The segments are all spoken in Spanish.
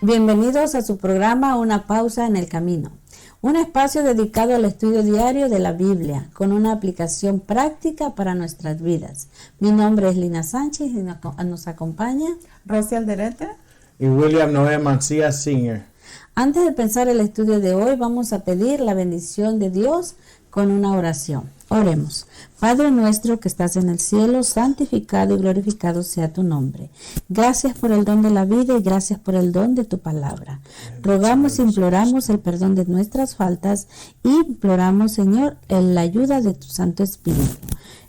Bienvenidos a su programa Una Pausa en el Camino, un espacio dedicado al estudio diario de la Biblia, con una aplicación práctica para nuestras vidas. Mi nombre es Lina Sánchez y nos acompaña Rosy Alderete y William Noé Mancía Sr. Antes de pensar el estudio de hoy, vamos a pedir la bendición de Dios con una oración. Oremos. Padre nuestro que estás en el cielo, santificado y glorificado sea tu nombre. Gracias por el don de la vida y gracias por el don de tu palabra. Rogamos e imploramos el perdón de nuestras faltas y imploramos, Señor, la ayuda de tu Santo Espíritu.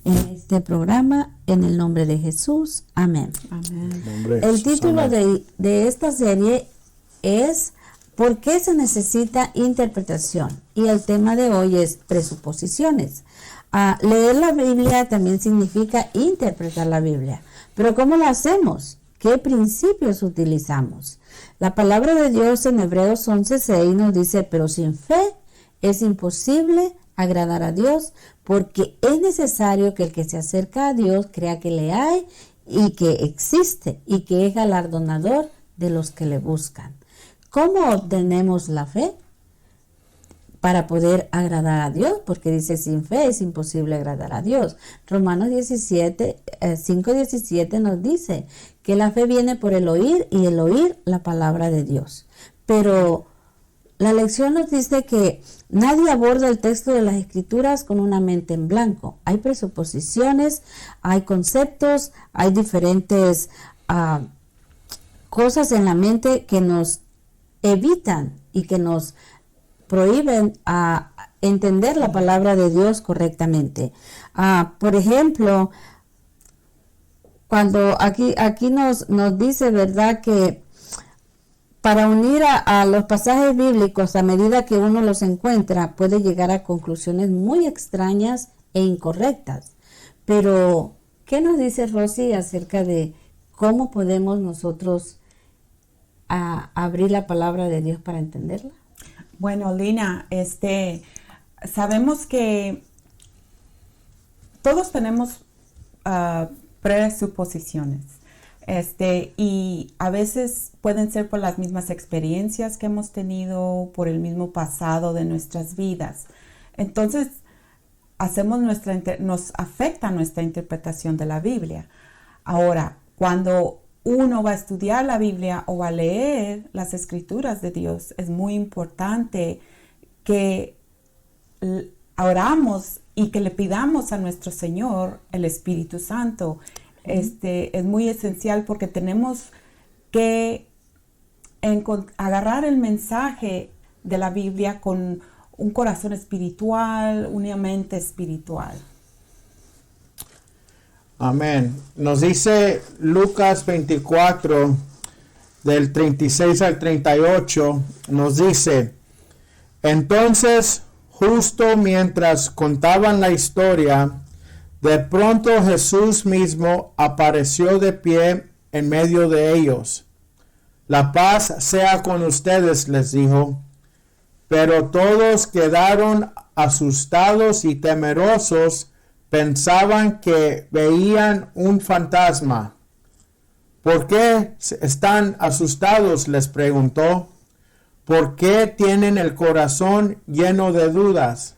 En este programa, en el nombre de Jesús. Amén. Amén. El título de esta serie es ¿por qué se necesita interpretación? Y el tema de hoy es presuposiciones. Leer la Biblia también significa interpretar la Biblia. Pero ¿cómo lo hacemos? ¿Qué principios utilizamos? La palabra de Dios en Hebreos 11:6 nos dice, pero sin fe es imposible agradar a Dios, porque es necesario que el que se acerca a Dios crea que le hay y que existe y que es galardonador de los que le buscan. ¿Cómo obtenemos la fe? Para poder agradar a Dios, porque dice sin fe es imposible agradar a Dios. Romanos 5:17 nos dice que la fe viene por el oír y el oír la palabra de Dios. Pero la lección nos dice que nadie aborda el texto de las Escrituras con una mente en blanco. Hay presuposiciones, hay conceptos, hay diferentes cosas en la mente que nos evitan y que nos prohíben a entender la palabra de Dios correctamente. Por ejemplo, cuando aquí nos dice, ¿verdad?, que para unir a los pasajes bíblicos a medida que uno los encuentra, puede llegar a conclusiones muy extrañas e incorrectas. Pero, ¿qué nos dice Rosy acerca de cómo podemos nosotros abrir la palabra de Dios para entenderla? Bueno, Lina, sabemos que todos tenemos presuposiciones, y a veces pueden ser por las mismas experiencias que hemos tenido, por el mismo pasado de nuestras vidas. Entonces, nos afecta nuestra interpretación de la Biblia. Ahora, cuando uno va a estudiar la Biblia o va a leer las Escrituras de Dios, es muy importante que oramos y que le pidamos a nuestro Señor el Espíritu Santo. Es muy esencial porque tenemos que agarrar el mensaje de la Biblia con un corazón espiritual, una mente espiritual. Amén. Nos dice Lucas 24, del 36 al 38, nos dice, entonces, justo mientras contaban la historia, de pronto Jesús mismo apareció de pie en medio de ellos. La paz sea con ustedes, les dijo. Pero todos quedaron asustados y temerosos, pensaban que veían un fantasma. ¿Por qué están asustados?, les preguntó. ¿Por qué tienen el corazón lleno de dudas?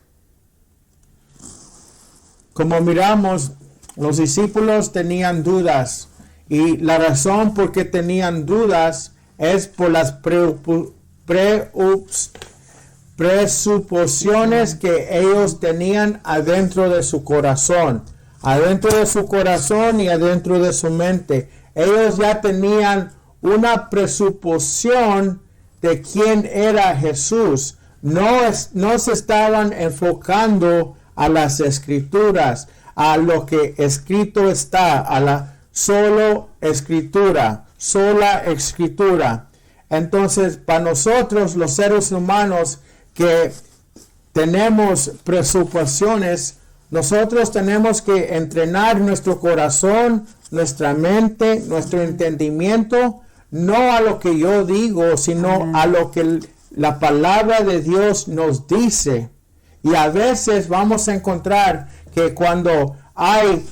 Como miramos, los discípulos tenían dudas, y la razón por qué tenían dudas es por las presuposiciones que ellos tenían adentro de su corazón y adentro de su mente. Ellos ya tenían una presuposición de quién era Jesús. No se estaban enfocando a las Escrituras, a lo que escrito está, a la sola Escritura. Entonces, para nosotros los seres humanos que tenemos presuposiciones, nosotros tenemos que entrenar nuestro corazón, nuestra mente, nuestro entendimiento, no a lo que yo digo, sino a lo que la palabra de Dios nos dice. Y a veces vamos a encontrar que cuando hay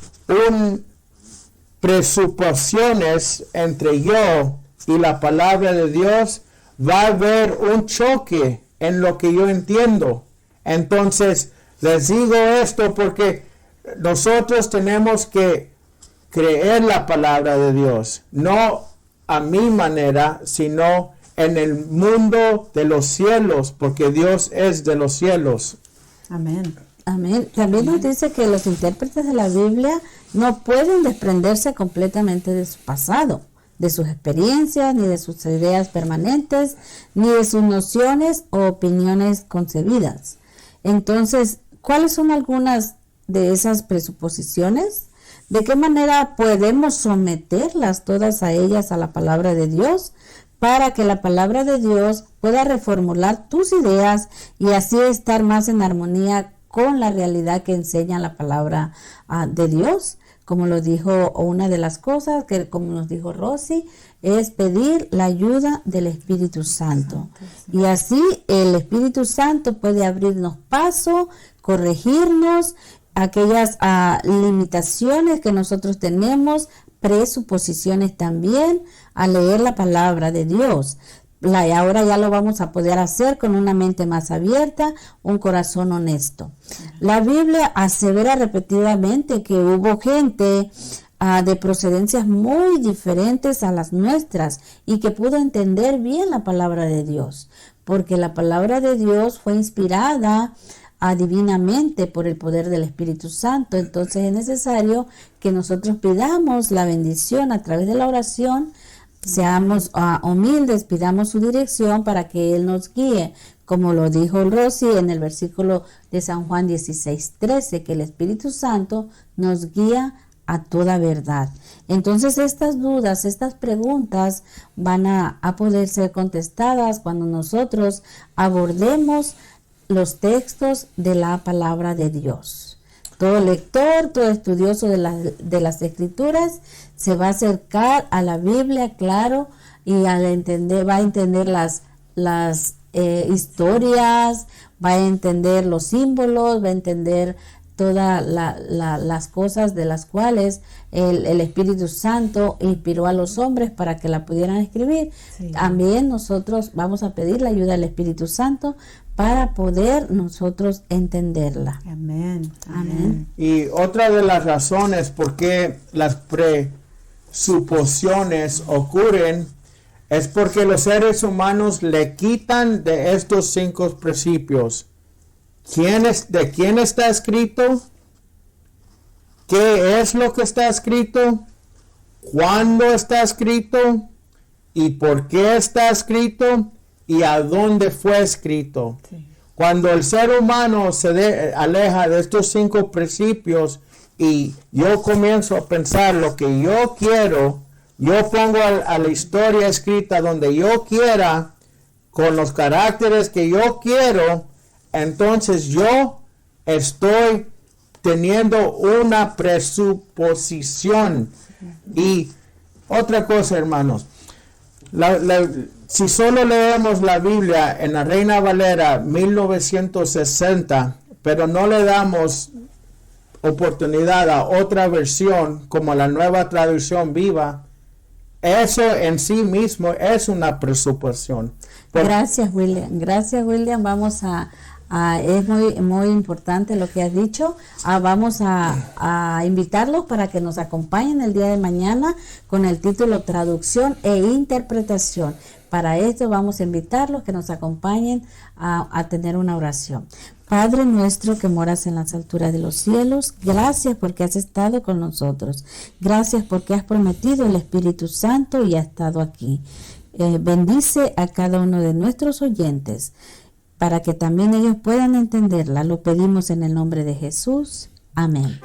presuposiciones entre yo y la palabra de Dios, va a haber un choque en lo que yo entiendo. Entonces, les digo esto porque nosotros tenemos que creer la palabra de Dios, no a mi manera, sino en el mundo de los cielos, porque Dios es de los cielos. Amén. Amén. También nos dice que los intérpretes de la Biblia no pueden desprenderse completamente de su pasado, de sus experiencias, ni de sus ideas permanentes, ni de sus nociones o opiniones concebidas. Entonces, ¿cuáles son algunas de esas presuposiciones? ¿De qué manera podemos someterlas todas a ellas a la palabra de Dios para que la palabra de Dios pueda reformular tus ideas y así estar más en armonía con la realidad que enseña la palabra de Dios? Como lo dijo, una de las cosas que, como nos dijo Rosy, es pedir la ayuda del Espíritu Santo. Y así el Espíritu Santo puede abrirnos paso, corregirnos aquellas limitaciones que nosotros tenemos, presuposiciones también, a leer la palabra de Dios. Ahora ya lo vamos a poder hacer con una mente más abierta, un corazón honesto. La Biblia asevera repetidamente que hubo gente de procedencias muy diferentes a las nuestras y que pudo entender bien la palabra de Dios, porque la palabra de Dios fue inspirada divinamente por el poder del Espíritu Santo. Entonces es necesario que nosotros pidamos la bendición a través de la oración. Seamos humildes, pidamos su dirección para que Él nos guíe, como lo dijo Rosy en el versículo de San Juan 16:13, que el Espíritu Santo nos guía a toda verdad. Entonces estas dudas, estas preguntas van a poder ser contestadas cuando nosotros abordemos los textos de la palabra de Dios. Todo lector, todo estudioso de las Escrituras se va a acercar a la Biblia, claro, y va a entender las historias, va a entender los símbolos, va a entender todas las cosas de las cuales el Espíritu Santo inspiró a los hombres para que la pudieran escribir. Sí. También nosotros vamos a pedir la ayuda del Espíritu Santo para poder nosotros entenderla. Amén. Amén. Y otra de las razones por qué las presuposiciones ocurren es porque los seres humanos le quitan de estos 5 principios. ¿De quién está escrito? ¿Qué es lo que está escrito? ¿Cuándo está escrito? ¿Y por qué está escrito? ¿Y a dónde fue escrito? Sí. Cuando el ser humano se aleja de estos 5 principios y yo comienzo a pensar lo que yo quiero, yo pongo a la historia escrita donde yo quiera, con los caracteres que yo quiero, entonces yo estoy teniendo una presuposición. Y otra cosa, hermanos, si solo leemos la Biblia en la Reina Valera 1960, pero no le damos oportunidad a otra versión como la Nueva Traducción Viva, eso en sí mismo es una presuposición. Gracias, William. Gracias, William. Vamos es muy importante lo que has dicho. Vamos a invitarlos para que nos acompañen el día de mañana con el título Traducción e Interpretación. Para esto vamos a invitarlos que nos acompañen a tener una oración. Padre nuestro que moras en las alturas de los cielos, gracias porque has estado con nosotros. Gracias porque has prometido el Espíritu Santo y ha estado aquí. Bendice a cada uno de nuestros oyentes para que también ellos puedan entenderla. Lo pedimos en el nombre de Jesús. Amén.